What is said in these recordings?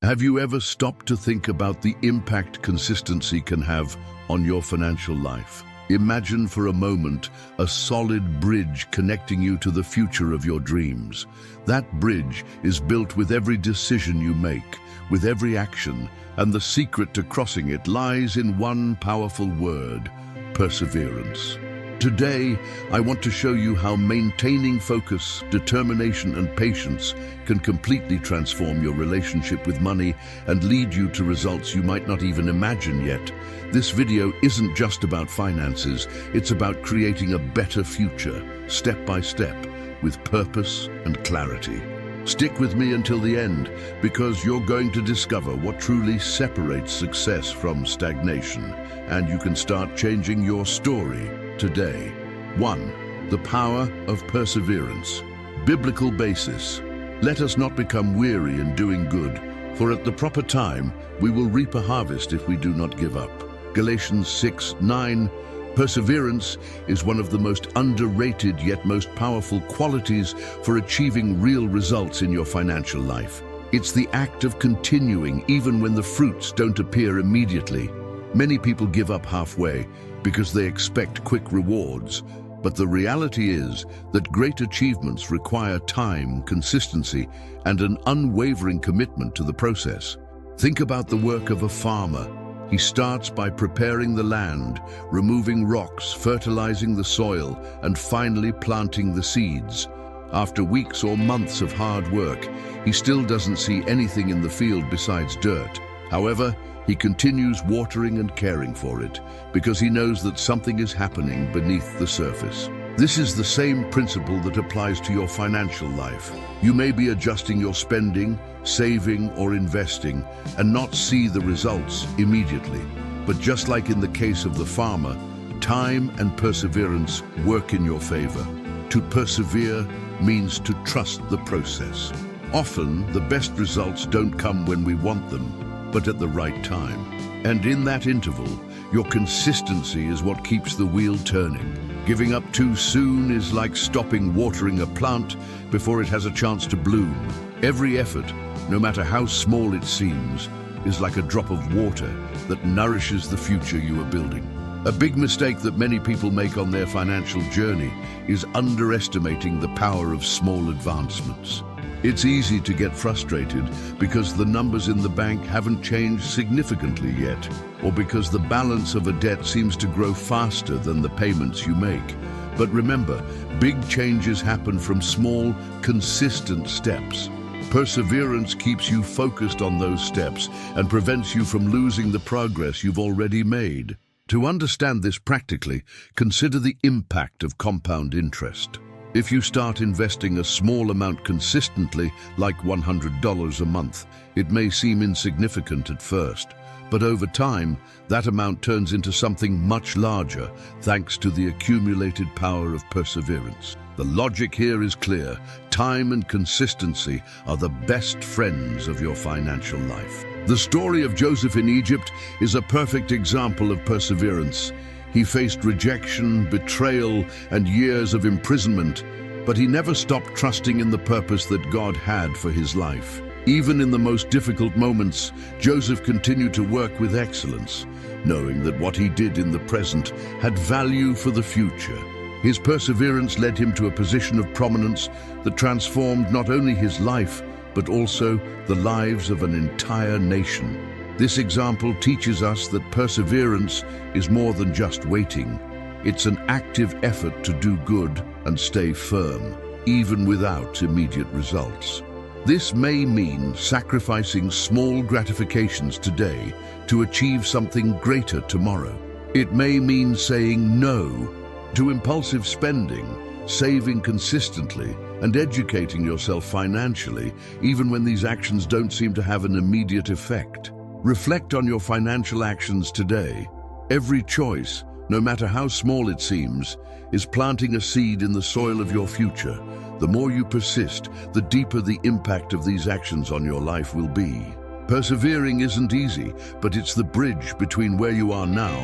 Have you ever stopped to think about the impact consistency can have on your financial life? Imagine for a moment a solid bridge connecting you to the future of your dreams. That bridge is built with every decision you make, with every action, and the secret to crossing it lies in one powerful word: perseverance. Today, I want to show you how maintaining focus, determination, and patience can completely transform your relationship with money and lead you to results you might not even imagine yet. This video isn't just about finances, it's about creating a better future, step by step, with purpose and clarity. Stick with me until the end, because you're going to discover what truly separates success from stagnation, and you can start changing your story today. 1. The power of perseverance. Biblical basis. Let us not become weary in doing good, for at the proper time we will reap a harvest if we do not give up. Galatians 6:9. Perseverance is one of the most underrated yet most powerful qualities for achieving real results in your financial life. It's the act of continuing even when the fruits don't appear immediately. Many people give up halfway because they expect quick rewards, but the reality is that great achievements require time, consistency, and an unwavering commitment to the process. Think about the work of a farmer. He starts by preparing the land, removing rocks, fertilizing the soil, and finally planting the seeds. After weeks or months of hard work, he still doesn't see anything in the field besides dirt. However, he continues watering and caring for it because he knows that something is happening beneath the surface. This is the same principle that applies to your financial life. You may be adjusting your spending, saving, or investing and not see the results immediately. But just like in the case of the farmer, time and perseverance work in your favor. To persevere means to trust the process. Often, the best results don't come when we want them, but at the right time. And in that interval, your consistency is what keeps the wheel turning. Giving up too soon is like stopping watering a plant before it has a chance to bloom. Every effort, no matter how small it seems, is like a drop of water that nourishes the future you are building. A big mistake that many people make on their financial journey is underestimating the power of small advancements. It's easy to get frustrated because the numbers in the bank haven't changed significantly yet, or because the balance of a debt seems to grow faster than the payments you make. But remember, big changes happen from small, consistent steps. Perseverance keeps you focused on those steps and prevents you from losing the progress you've already made. To understand this practically, consider the impact of compound interest. If you start investing a small amount consistently, like $100 a month, it may seem insignificant at first, but over time, that amount turns into something much larger thanks to the accumulated power of perseverance. The logic here is clear. Time and consistency are the best friends of your financial life. The story of Joseph in Egypt is a perfect example of perseverance. He faced rejection, betrayal, and years of imprisonment, but he never stopped trusting in the purpose that God had for his life. Even in the most difficult moments, Joseph continued to work with excellence, knowing that what he did in the present had value for the future. His perseverance led him to a position of prominence that transformed not only his life, but also the lives of an entire nation. This example teaches us that perseverance is more than just waiting. It's an active effort to do good and stay firm, even without immediate results. This may mean sacrificing small gratifications today to achieve something greater tomorrow. It may mean saying no to impulsive spending, saving consistently, and educating yourself financially, even when these actions don't seem to have an immediate effect. Reflect on your financial actions today. Every choice, no matter how small it seems, is planting a seed in the soil of your future. The more you persist, the deeper the impact of these actions on your life will be. Persevering isn't easy, but it's the bridge between where you are now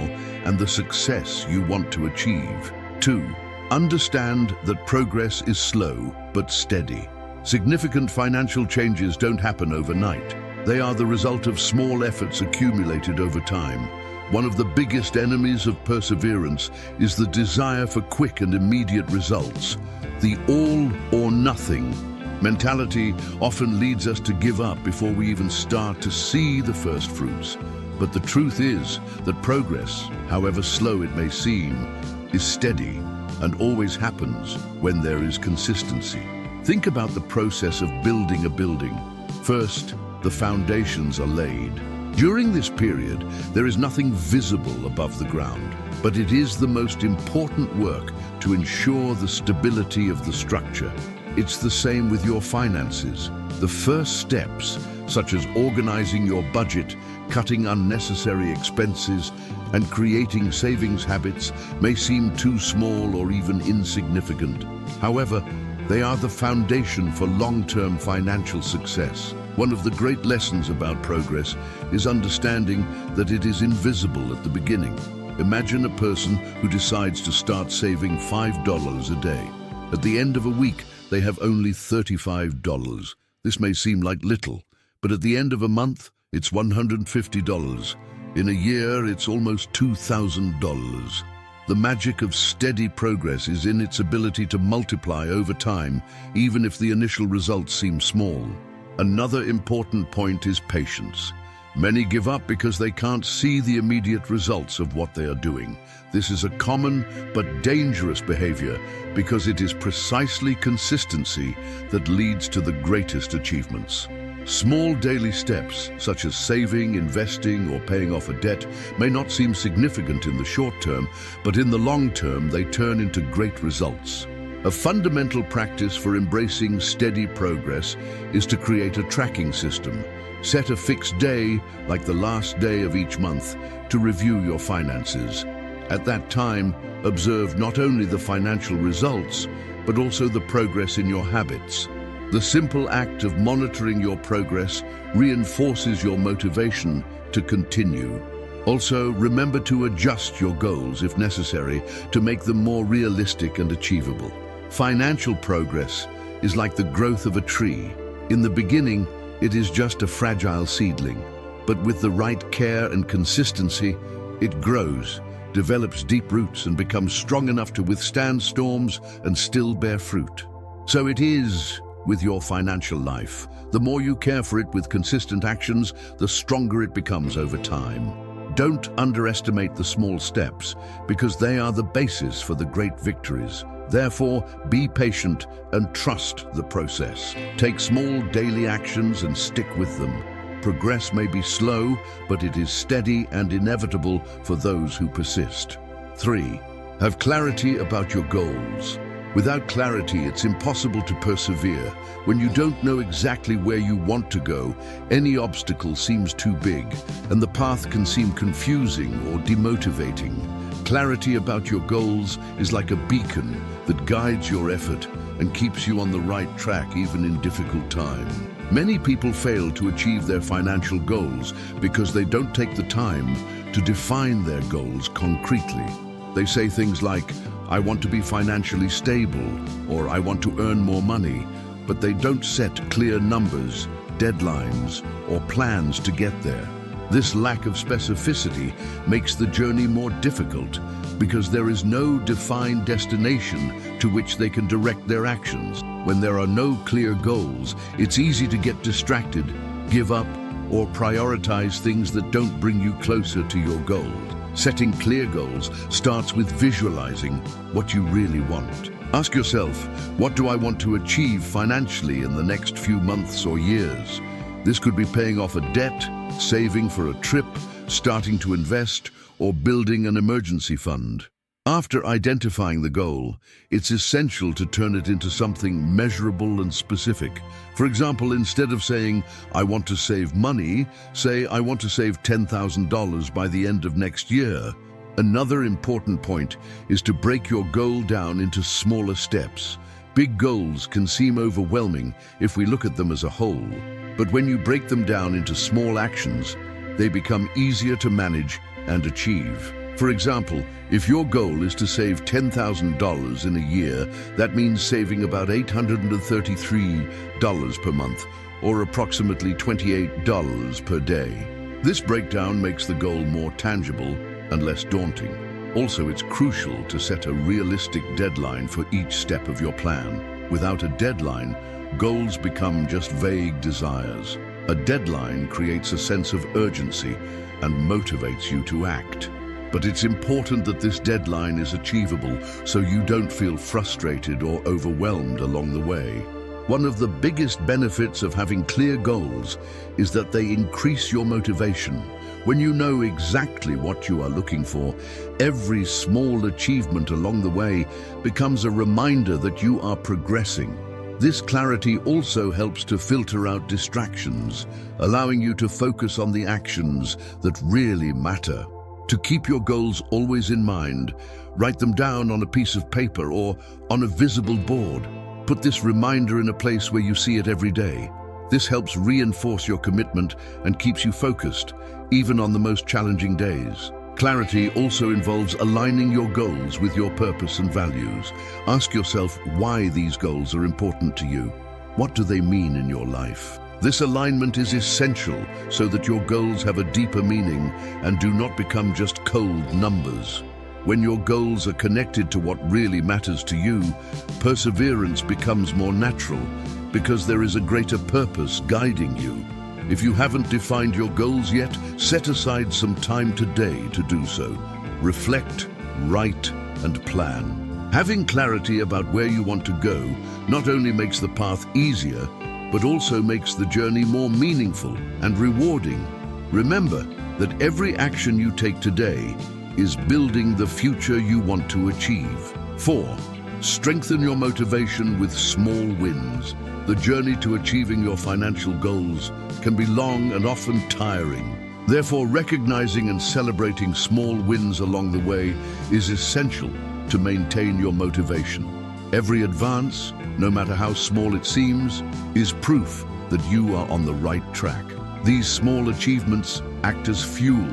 and the success you want to achieve. 2. Understand that progress is slow but steady. Significant financial changes don't happen overnight. They are the result of small efforts accumulated over time. One of the biggest enemies of perseverance is the desire for quick and immediate results. The all or nothing mentality often leads us to give up before we even start to see the first fruits. But the truth is that progress, however slow it may seem, is steady and always happens when there is consistency. Think about the process of building a building. First, the foundations are laid. During this period, there is nothing visible above the ground, but it is the most important work to ensure the stability of the structure. It's the same with your finances. The first steps, such as organizing your budget, cutting unnecessary expenses, and creating savings habits, may seem too small or even insignificant. However, they are the foundation for long-term financial success. One of the great lessons about progress is understanding that it is invisible at the beginning. Imagine a person who decides to start saving $5 a day. At the end of a week, they have only $35. This may seem like little, but at the end of a month, it's $150. In a year, it's almost $2,000. The magic of steady progress is in its ability to multiply over time, even if the initial results seem small. Another important point is patience. Many give up because they can't see the immediate results of what they are doing. This is a common but dangerous behavior because it is precisely consistency that leads to the greatest achievements. Small daily steps, such as saving, investing, or paying off a debt, may not seem significant in the short term, but in the long term, they turn into great results. A fundamental practice for embracing steady progress is to create a tracking system. Set a fixed day, like the last day of each month, to review your finances. At that time, observe not only the financial results, but also the progress in your habits. The simple act of monitoring your progress reinforces your motivation to continue. Also, remember to adjust your goals if necessary to make them more realistic and achievable. Financial progress is like the growth of a tree. In the beginning, it is just a fragile seedling, but with the right care and consistency, it grows, develops deep roots, and becomes strong enough to withstand storms and still bear fruit. So it is with your financial life. The more you care for it with consistent actions, the stronger it becomes over time. Don't underestimate the small steps, because they are the basis for the great victories. Therefore, be patient and trust the process. Take small daily actions and stick with them. Progress may be slow, but it is steady and inevitable for those who persist. 3. Have clarity about your goals. Without clarity, it's impossible to persevere. When you don't know exactly where you want to go, any obstacle seems too big, and the path can seem confusing or demotivating. Clarity about your goals is like a beacon that guides your effort and keeps you on the right track even in difficult times. Many people fail to achieve their financial goals because they don't take the time to define their goals concretely. They say things like, "I want to be financially stable," or "I want to earn more money," but they don't set clear numbers, deadlines, or plans to get there. This lack of specificity makes the journey more difficult because there is no defined destination to which they can direct their actions. When there are no clear goals, it's easy to get distracted, give up, or prioritize things that don't bring you closer to your goal. Setting clear goals starts with visualizing what you really want. Ask yourself, what do I want to achieve financially in the next few months or years? This could be paying off a debt, saving for a trip, starting to invest, or building an emergency fund. After identifying the goal, it's essential to turn it into something measurable and specific. For example, instead of saying, "I want to save money," say, "I want to save $10,000 by the end of next year." Another important point is to break your goal down into smaller steps. Big goals can seem overwhelming if we look at them as a whole, but when you break them down into small actions, they become easier to manage and achieve. For example, if your goal is to save $10,000 in a year, that means saving about $833 per month, or approximately $28 per day. This breakdown makes the goal more tangible and less daunting. Also, it's crucial to set a realistic deadline for each step of your plan. Without a deadline, goals become just vague desires. A deadline creates a sense of urgency and motivates you to act. But it's important that this deadline is achievable so you don't feel frustrated or overwhelmed along the way. One of the biggest benefits of having clear goals is that they increase your motivation. When you know exactly what you are looking for, every small achievement along the way becomes a reminder that you are progressing. This clarity also helps to filter out distractions, allowing you to focus on the actions that really matter. To keep your goals always in mind, write them down on a piece of paper or on a visible board. Put this reminder in a place where you see it every day. This helps reinforce your commitment and keeps you focused, even on the most challenging days. Clarity also involves aligning your goals with your purpose and values. Ask yourself why these goals are important to you. What do they mean in your life? This alignment is essential so that your goals have a deeper meaning and do not become just cold numbers. When your goals are connected to what really matters to you, perseverance becomes more natural because there is a greater purpose guiding you. If you haven't defined your goals yet, set aside some time today to do so. Reflect, write, and plan. Having clarity about where you want to go not only makes the path easier, but also makes the journey more meaningful and rewarding. Remember that every action you take today is building the future you want to achieve. 4. Strengthen your motivation with small wins. The journey to achieving your financial goals can be long and often tiring. Therefore, recognizing and celebrating small wins along the way is essential to maintain your motivation. Every advance, no matter how small it seems, is proof that you are on the right track. These small achievements act as fuel,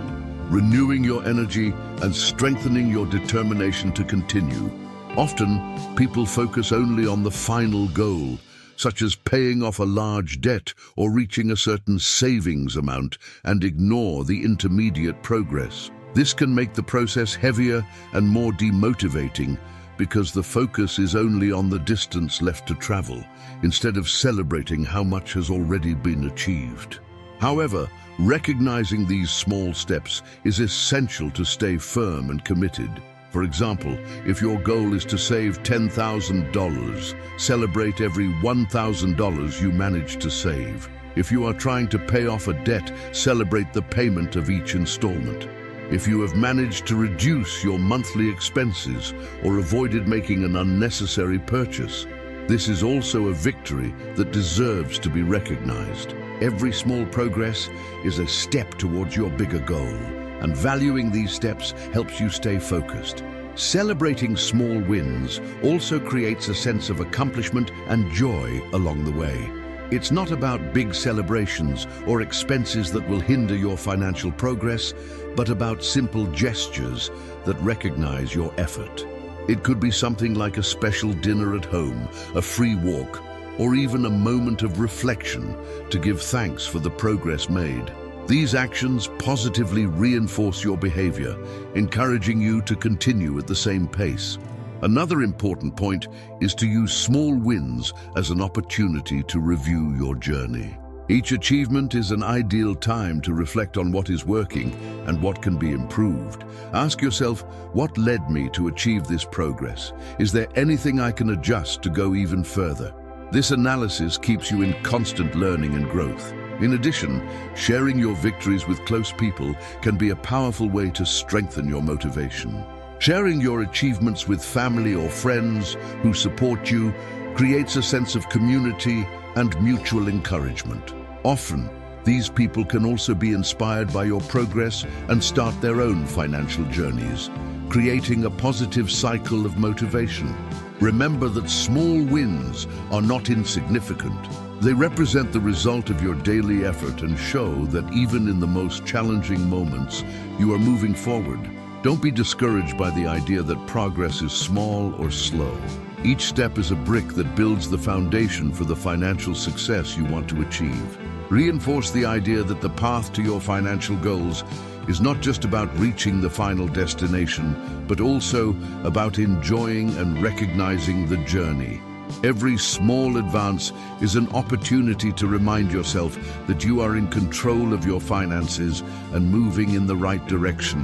renewing your energy and strengthening your determination to continue. Often, people focus only on the final goal, such as paying off a large debt or reaching a certain savings amount, and ignore the intermediate progress. This can make the process heavier and more demotivating because the focus is only on the distance left to travel, instead of celebrating how much has already been achieved. However, recognizing these small steps is essential to stay firm and committed. For example, if your goal is to save $10,000, celebrate every $1,000 you manage to save. If you are trying to pay off a debt, celebrate the payment of each installment. If you have managed to reduce your monthly expenses or avoided making an unnecessary purchase, this is also a victory that deserves to be recognized. Every small progress is a step towards your bigger goal, and valuing these steps helps you stay focused. Celebrating small wins also creates a sense of accomplishment and joy along the way. It's not about big celebrations or expenses that will hinder your financial progress, but about simple gestures that recognize your effort. It could be something like a special dinner at home, a free walk, or even a moment of reflection to give thanks for the progress made. These actions positively reinforce your behavior, encouraging you to continue at the same pace. Another important point is to use small wins as an opportunity to review your journey. Each achievement is an ideal time to reflect on what is working and what can be improved. Ask yourself, what led me to achieve this progress? Is there anything I can adjust to go even further? This analysis keeps you in constant learning and growth. In addition, sharing your victories with close people can be a powerful way to strengthen your motivation. Sharing your achievements with family or friends who support you creates a sense of community and mutual encouragement. Often, these people can also be inspired by your progress and start their own financial journeys, creating a positive cycle of motivation. Remember that small wins are not insignificant. They represent the result of your daily effort and show that even in the most challenging moments, you are moving forward. Don't be discouraged by the idea that progress is small or slow. Each step is a brick that builds the foundation for the financial success you want to achieve. Reinforce the idea that the path to your financial goals is not just about reaching the final destination, but also about enjoying and recognizing the journey. Every small advance is an opportunity to remind yourself that you are in control of your finances and moving in the right direction.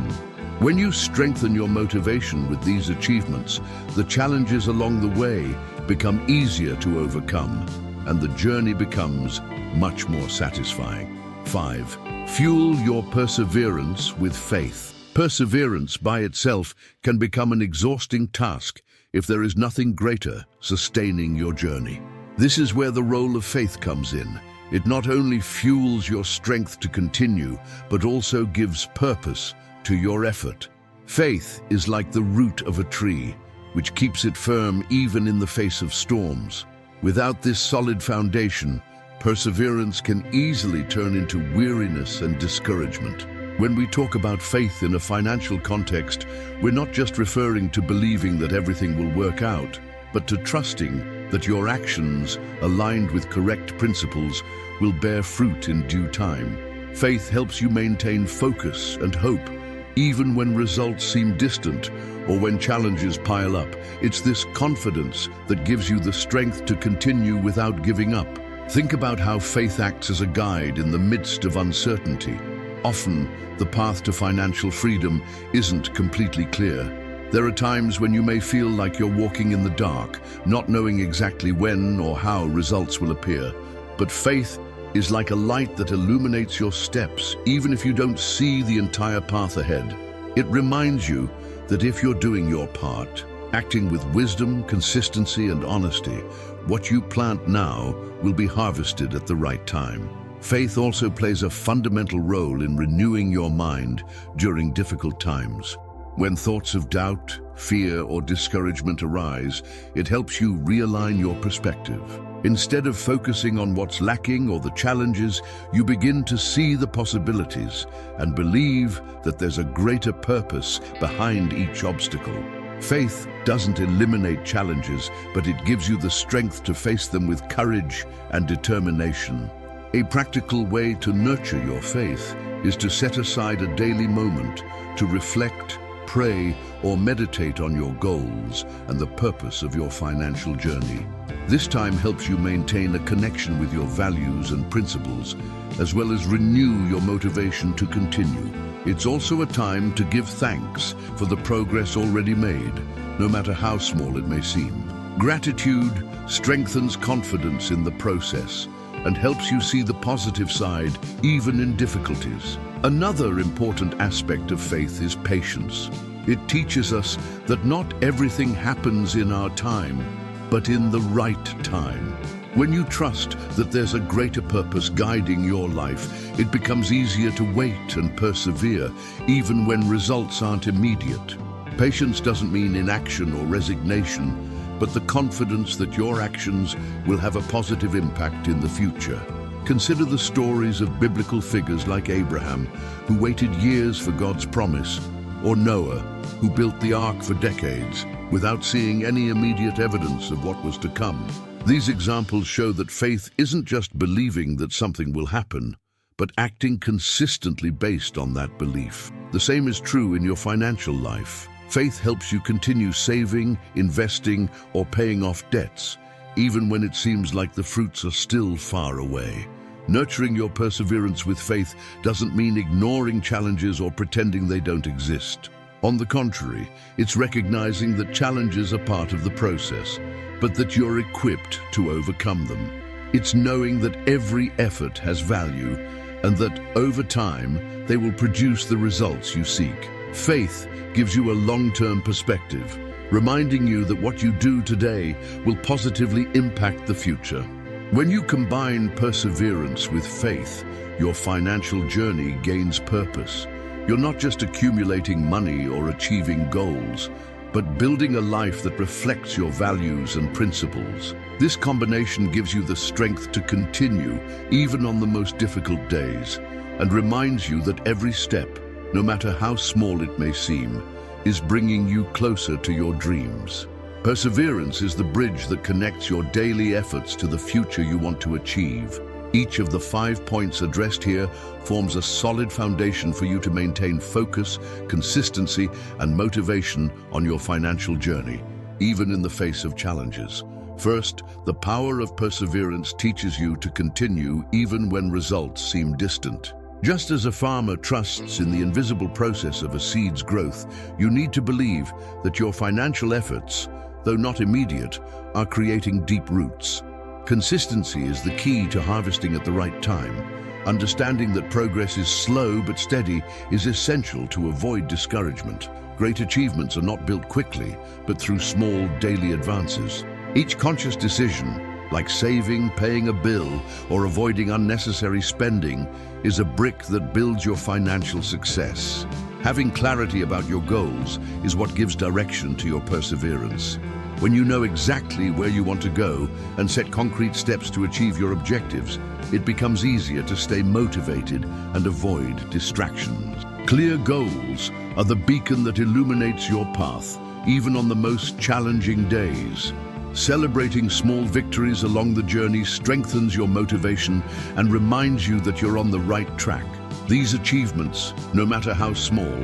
When you strengthen your motivation with these achievements, the challenges along the way become easier to overcome, and the journey becomes much more satisfying. 5. Fuel your perseverance with faith. Perseverance by itself can become an exhausting task if there is nothing greater sustaining your journey. This is where the role of faith comes in. It not only fuels your strength to continue, but also gives purpose to your effort. Faith is like the root of a tree, which keeps it firm even in the face of storms. Without this solid foundation, perseverance can easily turn into weariness and discouragement. When we talk about faith in a financial context, we're not just referring to believing that everything will work out, but to trusting that your actions, aligned with correct principles, will bear fruit in due time. Faith helps you maintain focus and hope, even when results seem distant or when challenges pile up. It's this confidence that gives you the strength to continue without giving up. Think about how faith acts as a guide in the midst of uncertainty. Often, the path to financial freedom isn't completely clear. There are times when you may feel like you're walking in the dark, not knowing exactly when or how results will appear. But faith is like a light that illuminates your steps, even if you don't see the entire path ahead. It reminds you that if you're doing your part, acting with wisdom, consistency, and honesty, what you plant now will be harvested at the right time. Faith also plays a fundamental role in renewing your mind during difficult times. When thoughts of doubt, fear, or discouragement arise, it helps you realign your perspective. Instead of focusing on what's lacking or the challenges, you begin to see the possibilities and believe that there's a greater purpose behind each obstacle. Faith doesn't eliminate challenges, but it gives you the strength to face them with courage and determination. A practical way to nurture your faith is to set aside a daily moment to reflect, pray, or meditate on your goals and the purpose of your financial journey. This time helps you maintain a connection with your values and principles, as well as renew your motivation to continue. It's also a time to give thanks for the progress already made, no matter how small it may seem. Gratitude strengthens confidence in the process and helps you see the positive side even in difficulties. Another important aspect of faith is patience. It teaches us that not everything happens in our time, but in the right time. When you trust that there's a greater purpose guiding your life, it becomes easier to wait and persevere, even when results aren't immediate. Patience doesn't mean inaction or resignation, but the confidence that your actions will have a positive impact in the future. Consider the stories of biblical figures like Abraham, who waited years for God's promise, or Noah, who built the ark for decades without seeing any immediate evidence of what was to come. These examples show that faith isn't just believing that something will happen, but acting consistently based on that belief. The same is true in your financial life. Faith helps you continue saving, investing, or paying off debts, even when it seems like the fruits are still far away. Nurturing your perseverance with faith doesn't mean ignoring challenges or pretending they don't exist. On the contrary, it's recognizing that challenges are part of the process, but that you're equipped to overcome them. It's knowing that every effort has value and that, over time, they will produce the results you seek. Faith gives you a long-term perspective, reminding you that what you do today will positively impact the future. When you combine perseverance with faith, your financial journey gains purpose. You're not just accumulating money or achieving goals, but building a life that reflects your values and principles. This combination gives you the strength to continue even on the most difficult days, and reminds you that every step, no matter how small it may seem, is bringing you closer to your dreams. Perseverance is the bridge that connects your daily efforts to the future you want to achieve. Each of the 5 points addressed here forms a solid foundation for you to maintain focus, consistency, and motivation on your financial journey, even in the face of challenges. First, the power of perseverance teaches you to continue even when results seem distant. Just as a farmer trusts in the invisible process of a seed's growth, you need to believe that your financial efforts, though not immediate, are creating deep roots. Consistency is the key to harvesting at the right time. Understanding that progress is slow but steady is essential to avoid discouragement. Great achievements are not built quickly, but through small daily advances. Each conscious decision, like saving, paying a bill, or avoiding unnecessary spending, is a brick that builds your financial success. Having clarity about your goals is what gives direction to your perseverance. When you know exactly where you want to go and set concrete steps to achieve your objectives, it becomes easier to stay motivated and avoid distractions. Clear goals are the beacon that illuminates your path, even on the most challenging days. Celebrating small victories along the journey strengthens your motivation and reminds you that you're on the right track. These achievements, no matter how small,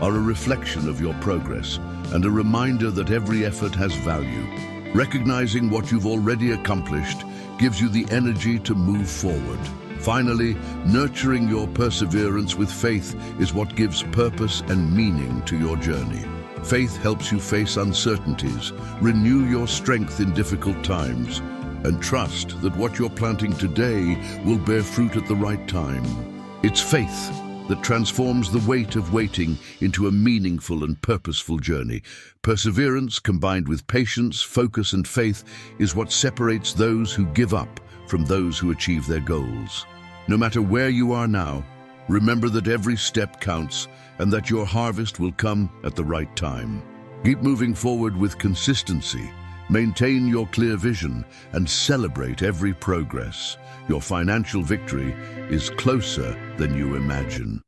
are a reflection of your progress and a reminder that every effort has value. Recognizing what you've already accomplished gives you the energy to move forward. Finally, nurturing your perseverance with faith is what gives purpose and meaning to your journey. Faith helps you face uncertainties, renew your strength in difficult times, and trust that what you're planting today will bear fruit at the right time. It's faith that transforms the weight of waiting into a meaningful and purposeful journey. Perseverance, combined with patience, focus, and faith, is what separates those who give up from those who achieve their goals. No matter where you are now, remember that every step counts and that your harvest will come at the right time. Keep moving forward with consistency, maintain your clear vision, and celebrate every progress. Your financial victory is closer than you imagine.